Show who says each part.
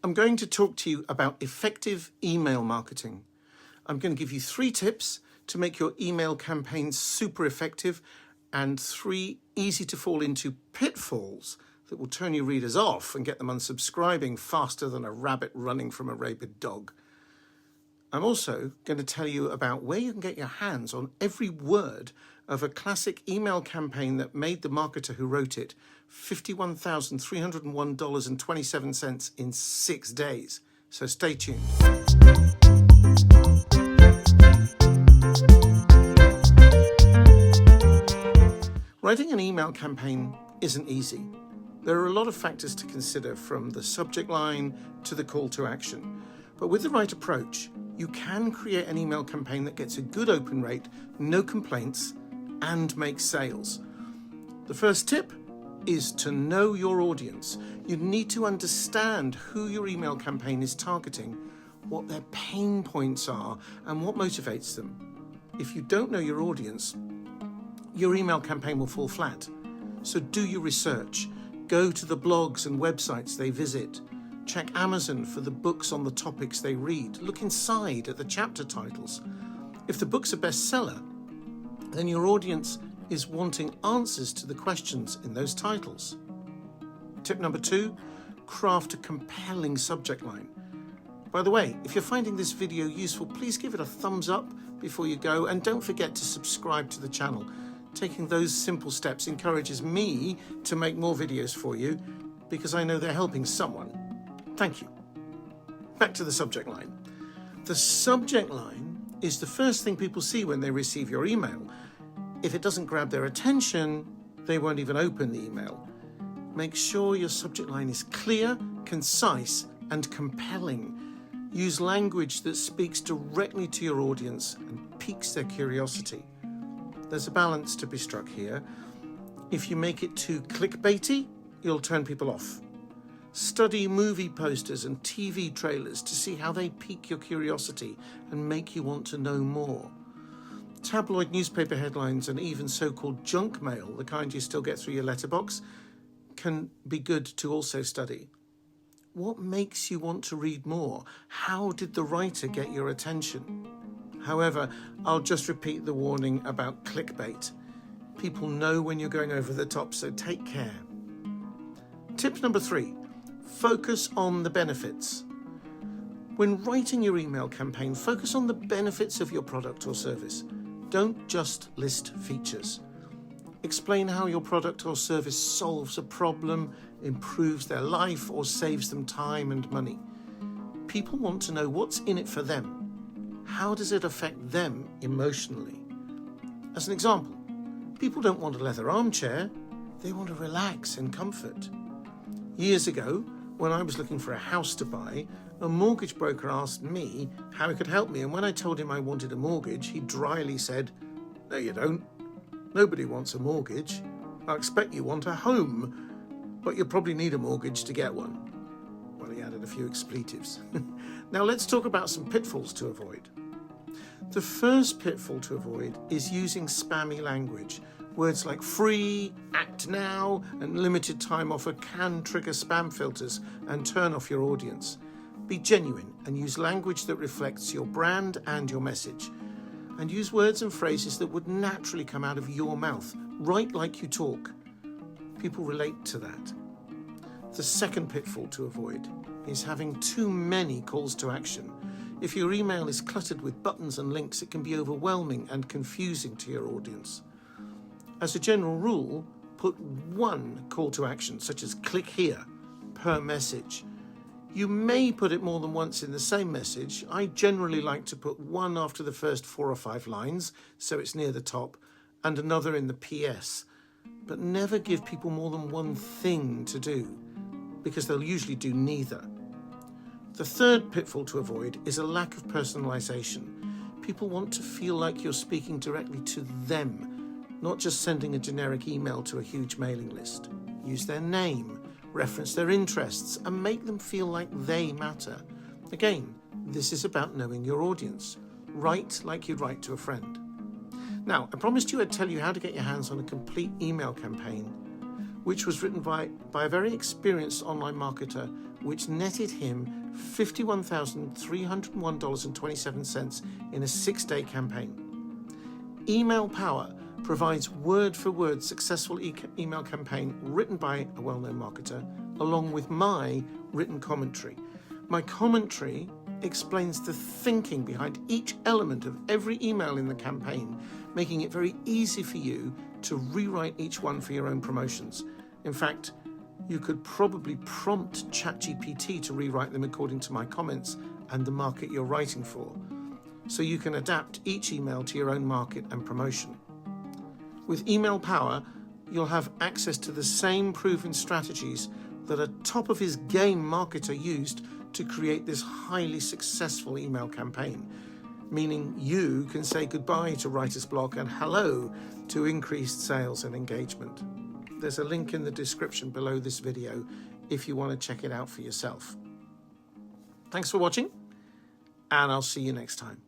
Speaker 1: I'm going to talk to you about effective email marketing. I'm going to give you 3 tips to make your email campaign super effective and 3 easy to fall into pitfalls that will turn your readers off and get them unsubscribing faster than a rabbit running from a rabid dog. I'm also going to tell you about where you can get your hands on every word of a classic email campaign that made the marketer who wrote it $51,301.27 in 6 days. So stay tuned. Writing an email campaign isn't easy. There are a lot of factors to consider, from the subject line to the call to action. But with the right approach, you can create an email campaign that gets a good open rate, no complaints, and makes sales. The first tip is to know your audience. You need to understand who your email campaign is targeting, what their pain points are, and what motivates them. If you don't know your audience, your email campaign will fall flat. So do your research. Go to the blogs and websites they visit. Check Amazon for the books on the topics they read. Look inside at the chapter titles. If the book's a bestseller, then your audience is wanting answers to the questions in those titles. Tip number 2, craft a compelling subject line. By the way, if you're finding this video useful, please give it a thumbs up before you go, and don't forget to subscribe to the channel. Taking those simple steps encourages me to make more videos for you, because I know they're helping someone. Thank you. Back to the subject line. The subject line is the first thing people see when they receive your email. If it doesn't grab their attention, they won't even open the email. Make sure your subject line is clear, concise, and compelling. Use language that speaks directly to your audience and piques their curiosity. There's a balance to be struck here. If you make it too clickbaity, you'll turn people off. Study movie posters and TV trailers to see how they pique your curiosity and make you want to know more. Tabloid newspaper headlines and even so-called junk mail, the kind you still get through your letterbox, can be good to also study. What makes you want to read more? How did the writer get your attention? However, I'll just repeat the warning about clickbait. People know when you're going over the top, so take care. Tip number 3, focus on the benefits. When writing your email campaign, focus on the benefits of your product or service. Don't just list features. Explain how your product or service solves a problem, improves their life, or saves them time and money. People want to know what's in it for them. How does it affect them emotionally? As an example, people don't want a leather armchair, they want to relax in comfort. Years ago, when I was looking for a house to buy, a mortgage broker asked me how he could help me, and when I told him I wanted a mortgage, he dryly said, "No, you don't. Nobody wants a mortgage. I expect you want a home, but you'll probably need a mortgage to get one." Well, he added a few expletives. Now let's talk about some pitfalls to avoid. The first pitfall to avoid is using spammy language. Words like free, act now, and limited time offer can trigger spam filters and turn off your audience. Be genuine and use language that reflects your brand and your message. And use words and phrases that would naturally come out of your mouth. Write like you talk. People relate to that. The second pitfall to avoid is having too many calls to action. If your email is cluttered with buttons and links, it can be overwhelming and confusing to your audience. As a general rule, put one call to action, such as click here, per message. You may put it more than once in the same message. I generally like to put one after the first 4 or 5 lines, so it's near the top, and another in the PS. But never give people more than one thing to do, because they'll usually do neither. The third pitfall to avoid is a lack of personalization. People want to feel like you're speaking directly to them, not just sending a generic email to a huge mailing list. Use their name, reference their interests, and make them feel like they matter. Again, this is about knowing your audience. Write like you'd write to a friend. Now, I promised you I'd tell you how to get your hands on a complete email campaign which was written by a very experienced online marketer, which netted him $51,301.27 in a 6-day campaign. Email Power provides word-for-word successful email campaign written by a well-known marketer, along with my written commentary. My commentary explains the thinking behind each element of every email in the campaign, making it very easy for you to rewrite each one for your own promotions. In fact, you could probably prompt ChatGPT to rewrite them according to my comments and the market you're writing for, so you can adapt each email to your own market and promotion. With Email Power, you'll have access to the same proven strategies that a top-of-his-game marketer used to create this highly successful email campaign, meaning you can say goodbye to writer's block and hello to increased sales and engagement. There's a link in the description below this video if you want to check it out for yourself. Thanks for watching, and I'll see you next time.